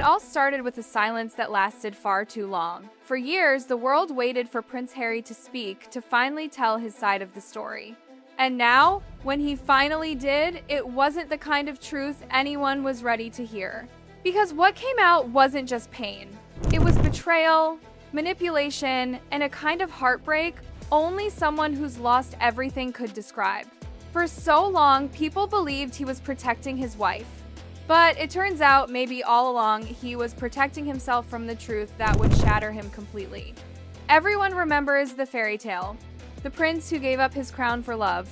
all started with a silence that lasted far too long. For years, the world waited for Prince Harry to speak, to finally tell his side of the story. And now, when he finally did, it wasn't the kind of truth anyone was ready to hear. Because what came out wasn't just pain. It was betrayal, manipulation, and a kind of heartbreak only someone who's lost everything could describe. For so long, people believed he was protecting his wife. But it turns out maybe all along he was protecting himself from the truth that would shatter him completely. Everyone remembers the fairy tale. The prince who gave up his crown for love.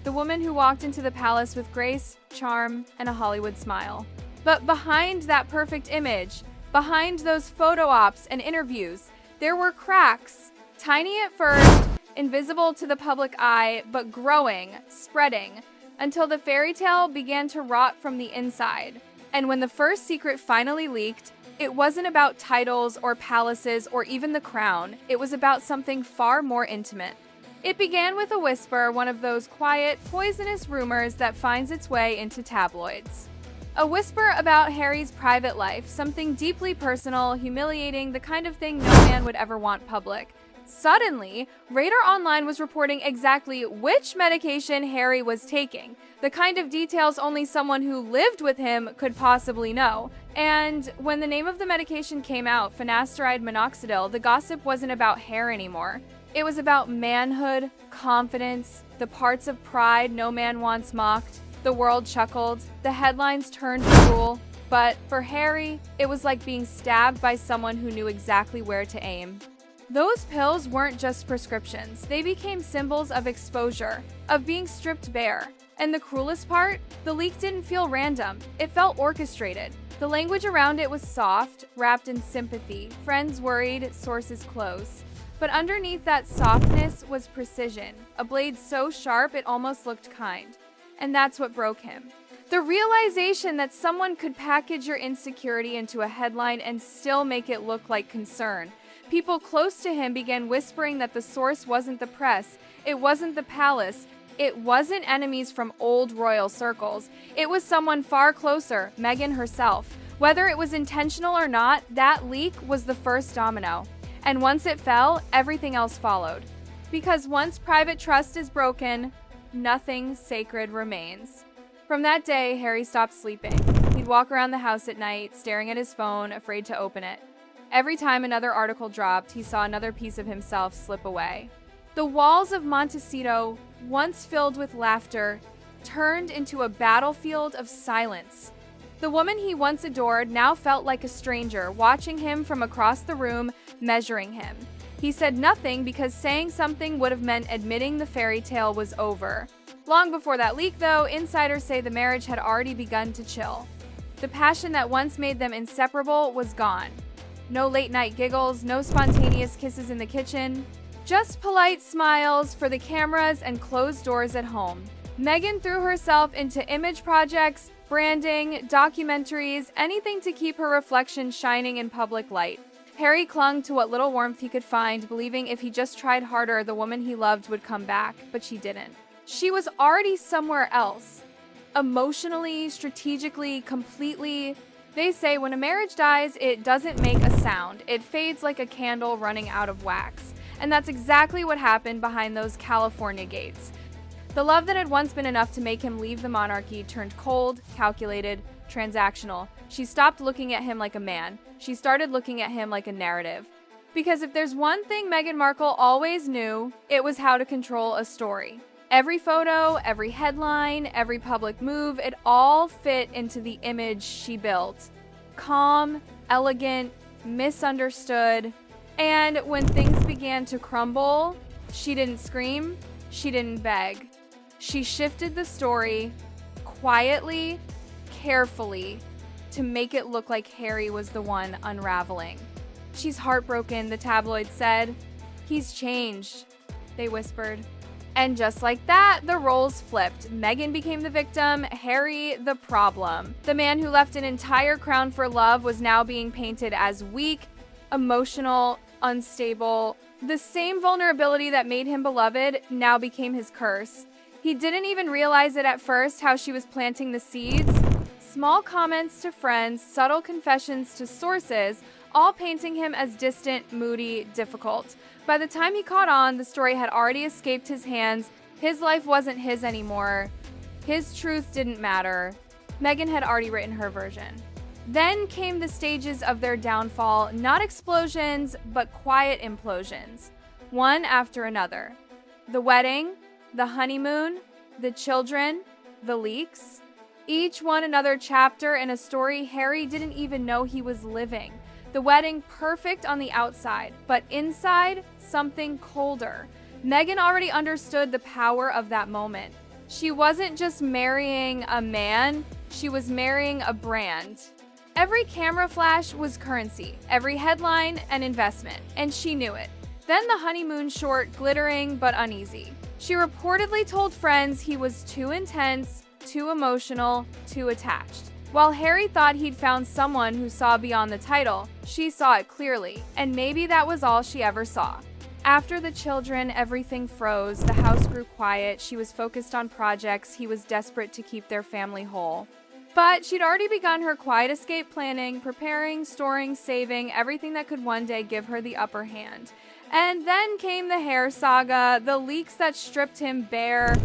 The woman who walked into the palace with grace, charm, and a Hollywood smile. But behind that perfect image, behind those photo ops and interviews, there were cracks. Tiny at first, invisible to the public eye, but growing, spreading, until the fairy tale began to rot from the inside. And when the first secret finally leaked, it wasn't about titles or palaces or even the crown. It was about something far more intimate. It began with a whisper, one of those quiet, poisonous rumors that finds its way into tabloids. A whisper about Harry's private life, something deeply personal, humiliating, the kind of thing no man would ever want public. Suddenly, Radar Online was reporting exactly which medication Harry was taking, the kind of details only someone who lived with him could possibly know. And when the name of the medication came out, finasteride minoxidil, the gossip wasn't about hair anymore. It was about manhood, confidence, the parts of pride no man wants mocked. The world chuckled, the headlines turned cruel, but for Harry, it was like being stabbed by someone who knew exactly where to aim. Those pills weren't just prescriptions, they became symbols of exposure, of being stripped bare. And the cruelest part, the leak didn't feel random, it felt orchestrated. The language around it was soft, wrapped in sympathy, friends worried, sources close. But underneath that softness was precision, a blade so sharp it almost looked kind. And that's what broke him. The realization that someone could package your insecurity into a headline and still make it look like concern. People close to him began whispering that the source wasn't the press, it wasn't the palace, it wasn't enemies from old royal circles. It was someone far closer, Meghan herself. Whether it was intentional or not, that leak was the first domino. And once it fell, everything else followed. Because once private trust is broken, nothing sacred remains. From that day, Harry stopped sleeping. He'd walk around the house at night, staring at his phone, afraid to open it. Every time another article dropped, he saw another piece of himself slip away. The walls of Montecito, once filled with laughter, turned into a battlefield of silence. The woman he once adored now felt like a stranger, watching him from across the room, measuring him. He said nothing because saying something would have meant admitting the fairy tale was over. Long before that leak, though, insiders say the marriage had already begun to chill. The passion that once made them inseparable was gone. No late-night giggles, no spontaneous kisses in the kitchen. Just polite smiles for the cameras and closed doors at home. Meghan threw herself into image projects, branding, documentaries, anything to keep her reflection shining in public light. Harry clung to what little warmth he could find, believing if he just tried harder, the woman he loved would come back, but she didn't. She was already somewhere else. Emotionally, strategically, completely. They say when a marriage dies, it doesn't make a sound. It fades like a candle running out of wax. And that's exactly what happened behind those California gates. The love that had once been enough to make him leave the monarchy turned cold, calculated, transactional. She stopped looking at him like a man. She started looking at him like a narrative. Because if there's one thing Meghan Markle always knew, it was how to control a story. Every photo, every headline, every public move, it all fit into the image she built. Calm, elegant, misunderstood. And when things began to crumble, she didn't scream, she didn't beg. She shifted the story quietly, carefully, to make it look like Harry was the one unraveling. She's heartbroken, the tabloids said. He's changed, they whispered. And just like that, the roles flipped. Meghan became the victim, Harry the problem. The man who left an entire crown for love was now being painted as weak, emotional, unstable. The same vulnerability that made him beloved now became his curse. He didn't even realize it at first how she was planting the seeds. Small comments to friends, subtle confessions to sources, all painting him as distant, moody, difficult. By the time he caught on, the story had already escaped his hands. His life wasn't his anymore. His truth didn't matter. Megan had already written her version. Then came the stages of their downfall, not explosions, but quiet implosions, one after another. The wedding, the honeymoon, the children, the leaks. Each one another chapter in a story Harry didn't even know he was living. The wedding perfect on the outside, but inside, something colder. Megan already understood the power of that moment. She wasn't just marrying a man, she was marrying a brand. Every camera flash was currency, every headline an investment, and she knew it. Then the honeymoon short, glittering but uneasy. She reportedly told friends he was too intense, too emotional, too attached. While Harry thought he'd found someone who saw beyond the title, she saw it clearly, and maybe that was all she ever saw. After the children, everything froze, the house grew quiet, she was focused on projects, he was desperate to keep their family whole. But she'd already begun her quiet escape planning, preparing, storing, saving, everything that could one day give her the upper hand. And then came the hair saga, the leaks that stripped him bare.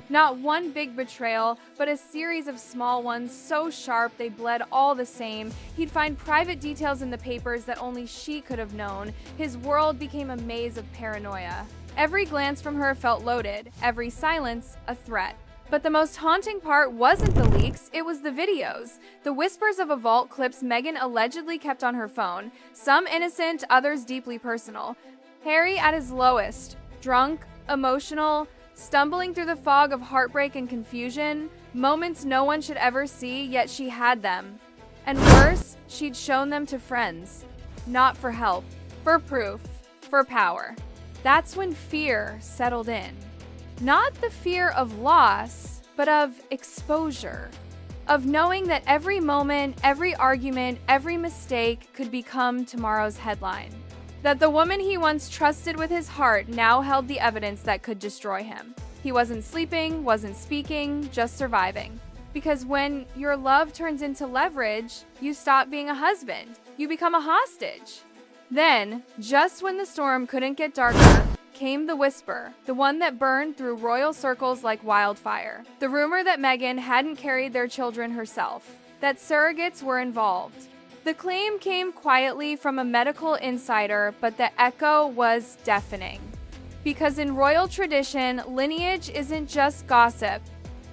Not one big betrayal, but a series of small ones so sharp they bled all the same. He'd find private details in the papers that only she could have known. His world became a maze of paranoia. Every glance from her felt loaded, every silence a threat. But the most haunting part wasn't the leaks, it was the videos. The whispers of a vault clips Megan allegedly kept on her phone, some innocent, others deeply personal. Harry at his lowest, drunk, emotional, stumbling through the fog of heartbreak and confusion, moments no one should ever see, yet she had them. And worse, she'd shown them to friends. Not for help, for proof, for power. That's when fear settled in. Not the fear of loss, but of exposure. Of knowing that every moment, every argument, every mistake could become tomorrow's headline. That the woman he once trusted with his heart now held the evidence that could destroy him. He wasn't sleeping, wasn't speaking, just surviving. Because when your love turns into leverage, you stop being a husband. You become a hostage. Then, just when the storm couldn't get darker, came the whisper, the one that burned through royal circles like wildfire. The rumor that Megan hadn't carried their children herself, that surrogates were involved. The claim came quietly from a medical insider, but the echo was deafening. Because in royal tradition, lineage isn't just gossip,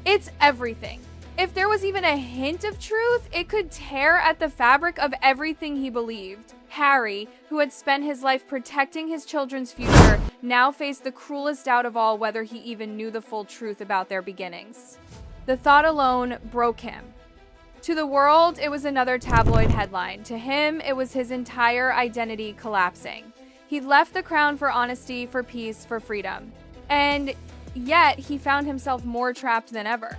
it's everything. If there was even a hint of truth, it could tear at the fabric of everything he believed. Harry, who had spent his life protecting his children's future, now faced the cruelest doubt of all whether he even knew the full truth about their beginnings. The thought alone broke him. To the world, it was another tabloid headline. To him, it was his entire identity collapsing. He'd left the crown for honesty, for peace, for freedom. And yet, he found himself more trapped than ever.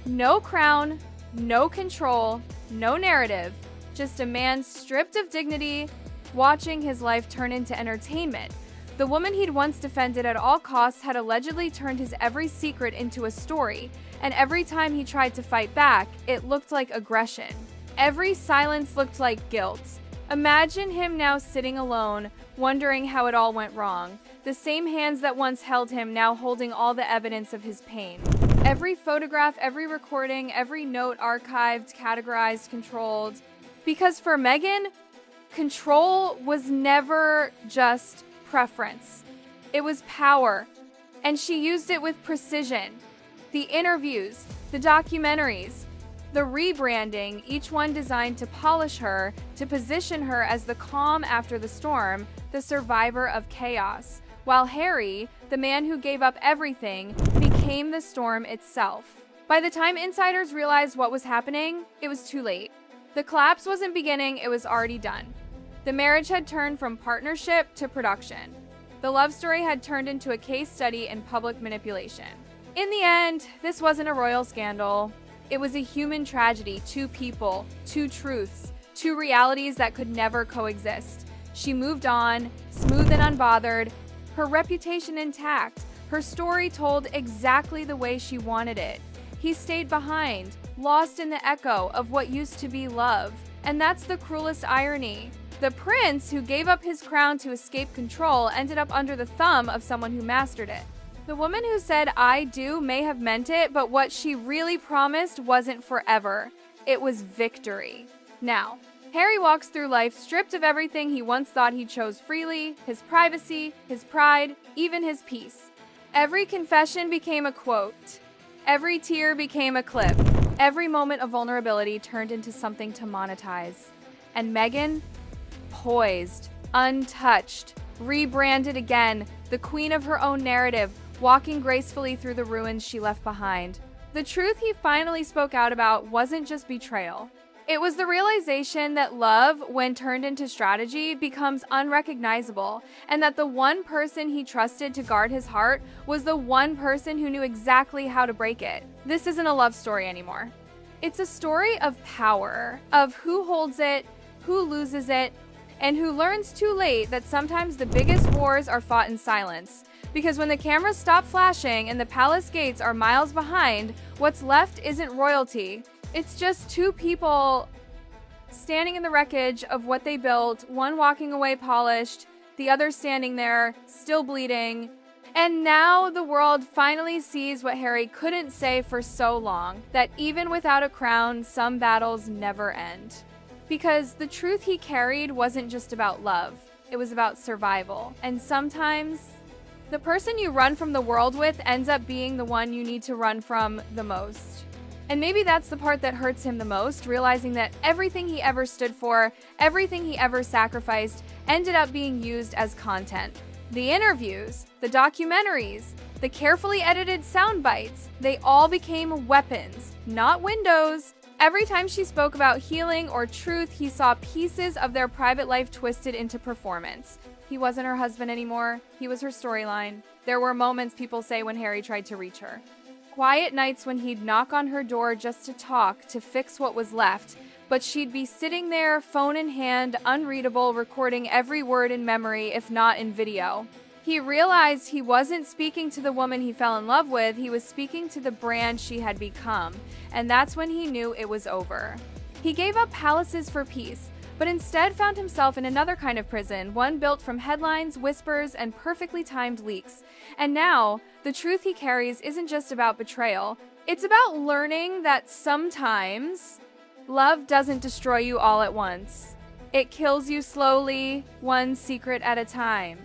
No crown, no control, no narrative, just a man stripped of dignity, watching his life turn into entertainment. The woman he'd once defended at all costs had allegedly turned his every secret into a story, and every time he tried to fight back, it looked like aggression. Every silence looked like guilt. Imagine him now sitting alone, wondering how it all went wrong. The same hands that once held him now holding all the evidence of his pain. Every photograph, every recording, every note archived, categorized, controlled. Because for Megan, control was never just preference. It was power, and she used it with precision. The interviews, the documentaries, the rebranding, each one designed to polish her, to position her as the calm after the storm, the survivor of chaos. While Harry, the man who gave up everything, became the storm itself. By the time insiders realized what was happening, it was too late. The collapse wasn't beginning, it was already done. The marriage had turned from partnership to production. The love story had turned into a case study in public manipulation. In the end, this wasn't a royal scandal. It was a human tragedy, two people, two truths, two realities that could never coexist. She moved on, smooth and unbothered, her reputation intact, Her story told exactly the way she wanted it. He stayed behind, lost in the echo of what used to be love. And that's the cruelest irony. The prince who gave up his crown to escape control ended up under the thumb of someone who mastered it. The woman who said "I do" may have meant it, but what she really promised wasn't forever. It was victory. Now, Harry walks through life stripped of everything he once thought he chose freely: his privacy, his pride, even his peace. Every confession became a quote. Every tear became a clip. Every moment of vulnerability turned into something to monetize. And Meghan, poised, untouched, rebranded again, the queen of her own narrative, walking gracefully through the ruins she left behind. The truth he finally spoke out about wasn't just betrayal. It was the realization that love, when turned into strategy, becomes unrecognizable, and that the one person he trusted to guard his heart was the one person who knew exactly how to break it. This isn't a love story anymore. It's a story of power, of who holds it, who loses it, and who learns too late that sometimes the biggest wars are fought in silence. Because when the cameras stop flashing and the palace gates are miles behind, what's left isn't royalty. It's just two people standing in the wreckage of what they built, one walking away polished, the other standing there, still bleeding. And now the world finally sees what Harry couldn't say for so long, that even without a crown, some battles never end. Because the truth he carried wasn't just about love, it was about survival. And sometimes, the person you run from the world with ends up being the one you need to run from the most. And maybe that's the part that hurts him the most, realizing that everything he ever stood for, everything he ever sacrificed, ended up being used as content. The interviews, the documentaries, the carefully edited sound bites, they all became weapons, not windows. Every time she spoke about healing or truth, he saw pieces of their private life twisted into performance. He wasn't her husband anymore. He was her storyline. There were moments, people say, when Harry tried to reach her. Quiet nights when he'd knock on her door just to talk, to fix what was left. But she'd be sitting there, phone in hand, unreadable, recording every word in memory, if not in video. He realized he wasn't speaking to the woman he fell in love with, he was speaking to the brand she had become. And that's when he knew it was over. He gave up palaces for peace, but instead found himself in another kind of prison, one built from headlines, whispers, and perfectly timed leaks. And now, the truth he carries isn't just about betrayal. It's about learning that sometimes love doesn't destroy you all at once. It kills you slowly, one secret at a time.